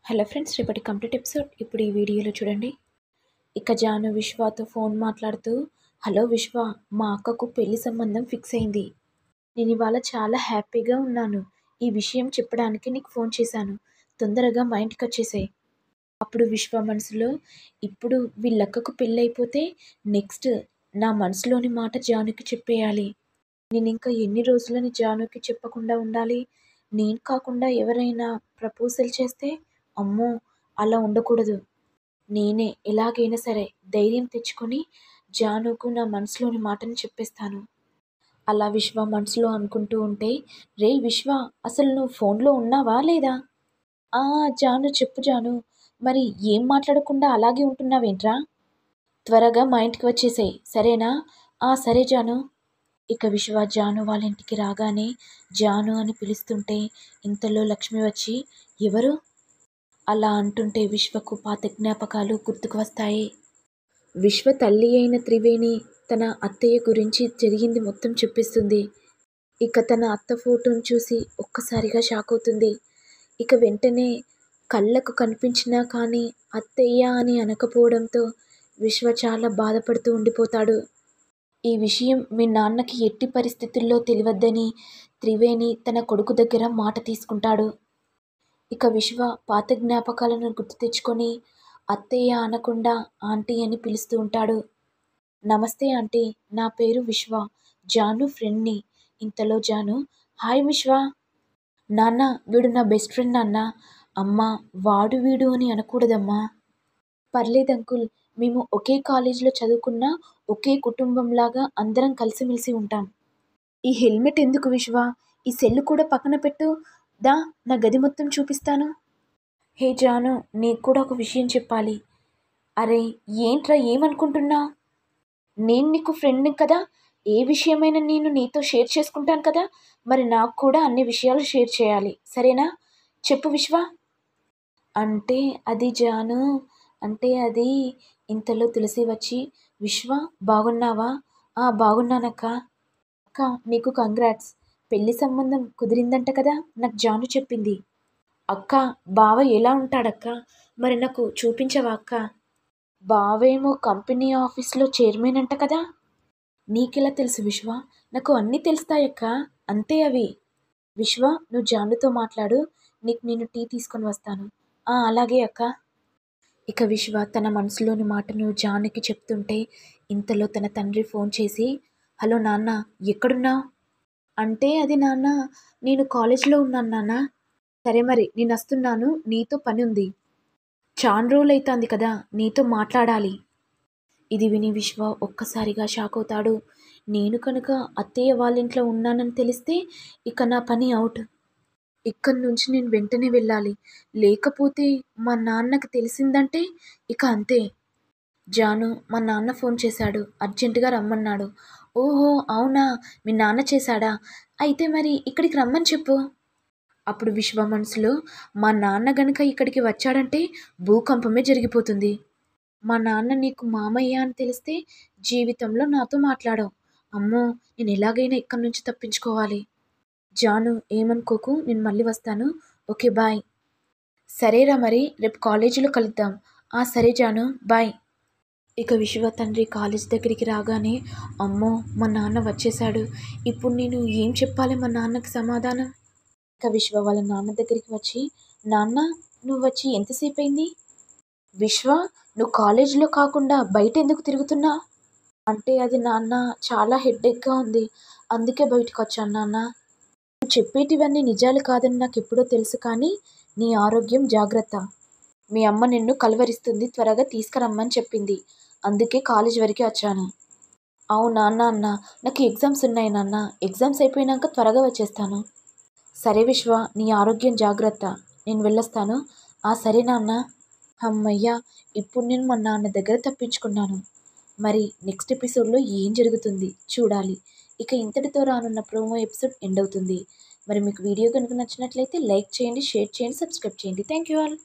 Hello friends, రేపటి complete episode ఇప్పుడు ఈ వీడియోలో చూడండి. ఇక జాను విశ్వాతో ఫోన్ మాట్లాడుతూ, హలో విశ్వ, మా అక్కకు పెళ్లి సంబంధం ఫిక్స్ అయింది. నేను ఇవాళ చాలా హ్యాపీగా ఉన్నాను. ఈ విషయం చెప్పడానికి నీకు ఫోన్ చేశాను. తొందరగా మా ఇంటికి వచ్చేసాయి. అప్పుడు విశ్వ మనసులో, ఇప్పుడు వీళ్ళక్కకు పెళ్ళి అయిపోతే నెక్స్ట్ నా మనసులోని మాట జానుకి చెప్పేయాలి. నేను ఇంకా ఎన్ని రోజులని జానుకి చెప్పకుండా ఉండాలి? నేను కాకుండా ఎవరైనా ప్రపోజల్ చేస్తే, అమ్మో అలా ఉండకూడదు. నేనే ఎలాగైనా సరే ధైర్యం తెచ్చుకొని జానుకు నా మనసులోని మాటని చెప్పేస్తాను. అలా విశ్వ మనసులో అనుకుంటూ ఉంటే, రే విశ్వ, అసలు నువ్వు ఫోన్లో ఉన్నావా లేదా? జాను చెప్పు జాను, మరి ఏం మాట్లాడకుండా అలాగే ఉంటున్నావేంట్రా? త్వరగా మా ఇంటికి వచ్చేసేయ్, సరేనా? సరే జాను. ఇక విశ్వ జాను వాళ్ళ ఇంటికి రాగానే జాను అని పిలుస్తుంటే ఇంతలో లక్ష్మి వచ్చి, ఎవరు? అలా అంటుంటే విశ్వకు పాత జ్ఞాపకాలు గుర్తుకు వస్తాయి. విశ్వ తల్లి అయిన త్రివేణి తన అత్తయ్య గురించి జరిగింది మొత్తం చెప్పిస్తుంది. ఇక తన అత్త ఫోటోను చూసి ఒక్కసారిగా షాక్ అవుతుంది. ఇక వెంటనే కళ్ళకు కనిపించినా కానీ అత్తయ్య అని అనకపోవడంతో విశ్వ చాలా బాధపడుతూ ఉండిపోతాడు. ఈ విషయం మీ నాన్నకి ఎట్టి పరిస్థితుల్లో తెలియవద్దని త్రివేణి తన కొడుకు దగ్గర మాట తీసుకుంటాడు. ఇక విశ్వ పాత జ్ఞాపకాలను గుర్తు తెచ్చుకొని అత్తయ్య అనకుండా ఆంటీ అని పిలుస్తూ ఉంటాడు. నమస్తే ఆంటీ, నా పేరు విశ్వ, జాను ఫ్రెండ్ని. ఇంతలో జాను, హాయ్ విశ్వ. నాన్న, వీడు నా బెస్ట్ ఫ్రెండ్ నాన్న. అమ్మా, వాడు వీడు అని అనకూడదమ్మా. పర్లేదు అంకుల్, మేము ఒకే కాలేజీలో చదువుకున్న ఒకే కుటుంబంలాగా అందరం కలిసిమెలిసి ఉంటాం. ఈ హెల్మెట్ ఎందుకు విశ్వ? ఈ సెల్లు కూడా పక్కన పెట్టు. దా, నా గది మొత్తం చూపిస్తాను. హే జాను, నీకు కూడా ఒక విషయం చెప్పాలి. అరే ఏంట్రా, ఏమనుకుంటున్నా? నేను నీకు ఫ్రెండ్ని కదా, ఏ విషయమైనా నేను నీతో షేర్ చేసుకుంటాను కదా, మరి నాకు కూడా అన్ని విషయాలు షేర్ చేయాలి, సరేనా? చెప్పు విశ్వ. అంటే అది జాను, అంటే అది. ఇంతలో తులసి వచ్చి, విశ్వ బాగున్నావా? బాగున్నానక్క. అక్క, నీకు కంగ్రాట్స్, పెళ్లి సంబంధం కుదిరిందంట కదా, నాకు జాను చెప్పింది. అక్క, బావ ఎలా ఉంటాడక్క? మరి నాకు చూపించవా అక్క? బావేమో కంపెనీ ఆఫీస్లో చైర్మన్ అంట కదా. నీకెలా తెలుసు విశ్వ? నాకు అన్నీ తెలుస్తాయక్క, అంతే అవి. విశ్వ, నువ్వు జానుతో మాట్లాడు, నీకు నేను టీ తీసుకొని వస్తాను. అలాగే అక్క. ఇక విశ్వ తన మనసులోని మాటను జానుకి చెప్తుంటే ఇంతలో తన తండ్రి ఫోన్ చేసి, హలో నాన్న, ఎక్కడున్నావు? అంటే అది నాన్న, నేను కాలేజీలో ఉన్నాను నాన్న. సరే మరి నేను వస్తున్నాను, నీతో పని ఉంది. చాలా రోజులైతుంది కదా, నీతో మాట్లాడాలి. ఇది విని విశ్వ ఒక్కసారిగా షాక్ అవుతాడు. నేను కనుక అత్తయ్య వాళ్ళ ఇంట్లో ఉన్నానని తెలిస్తే ఇక నా పని అవుట్. ఇక్కడి నుంచి నేను వెంటనే వెళ్ళాలి, లేకపోతే మా నాన్నకి తెలిసిందంటే ఇక అంతే. జాను, మా నాన్న ఫోన్ చేశాడు, అర్జెంటుగా రమ్మన్నాడు. ఓహో అవునా, మీ నాన్న చేశాడా? అయితే మరి ఇక్కడికి రమ్మని చెప్పు. అప్పుడు విశ్వ మనసులో, మా నాన్న గనుక ఇక్కడికి వచ్చాడంటే భూకంపమే జరిగిపోతుంది. మా నాన్న నీకు మామయ్య అని తెలిస్తే జీవితంలో నాతో మాట్లాడవు. అమ్మో, నేను ఎలాగైనా ఇక్కడి నుంచి తప్పించుకోవాలి. జాను ఏమనుకోకు, నేను మళ్ళీ వస్తాను. Okay bye. సరేరా, మరి రేపు కాలేజీలో కలుద్దాం. సరే జాను, బాయ్. ఇక విశ్వ తండ్రి కాలేజ్ దగ్గరికి రాగానే, అమ్మో మా నాన్న వచ్చేసాడు, ఇప్పుడు నేను ఏం చెప్పాలి మా నాన్నకి సమాధానం? ఇక విశ్వ వాళ్ళ నాన్న దగ్గరికి వచ్చి, నాన్న, నువ్వు వచ్చి ఎంతసేపు అయింది? విశ్వ, నువ్వు కాలేజీలో కాకుండా బయట ఎందుకు తిరుగుతున్నా? అంటే అది నాన్న, చాలా హెడ్ఏక్గా ఉంది, అందుకే బయటకు వచ్చాను నాన్న. నువ్వు చెప్పేటివన్నీ నిజాలు కాదని నాకు ఎప్పుడో తెలుసు, కానీ నీ ఆరోగ్యం జాగ్రత్త. మీ అమ్మ నిన్ను కలవరిస్తుంది, త్వరగా తీసుకురమ్మని చెప్పింది, అందుకే కాలేజ్ వరకు వచ్చాను. అవునా నాన్న, నాకు ఎగ్జామ్స్ ఉన్నాయి నాన్న, ఎగ్జామ్స్ అయిపోయినాక త్వరగా వచ్చేస్తాను. సరే విశ్వ, నీ ఆరోగ్యం జాగ్రత్త, నేను వెళ్ళొస్తాను. సరే నాన్న. అమ్మయ్య, ఇప్పుడు నేను మా నాన్న దగ్గర తప్పించుకున్నాను. మరి నెక్స్ట్ ఎపిసోడ్లో ఏం జరుగుతుంది చూడాలి. ఇక ఇంతటితో రానున్న ప్రోమో ఎపిసోడ్ ఎండ్ అవుతుంది. మరి మీకు వీడియో కనుక నచ్చినట్లయితే లైక్ చేయండి, షేర్ చేయండి, సబ్స్క్రైబ్ చేయండి. Thank you all.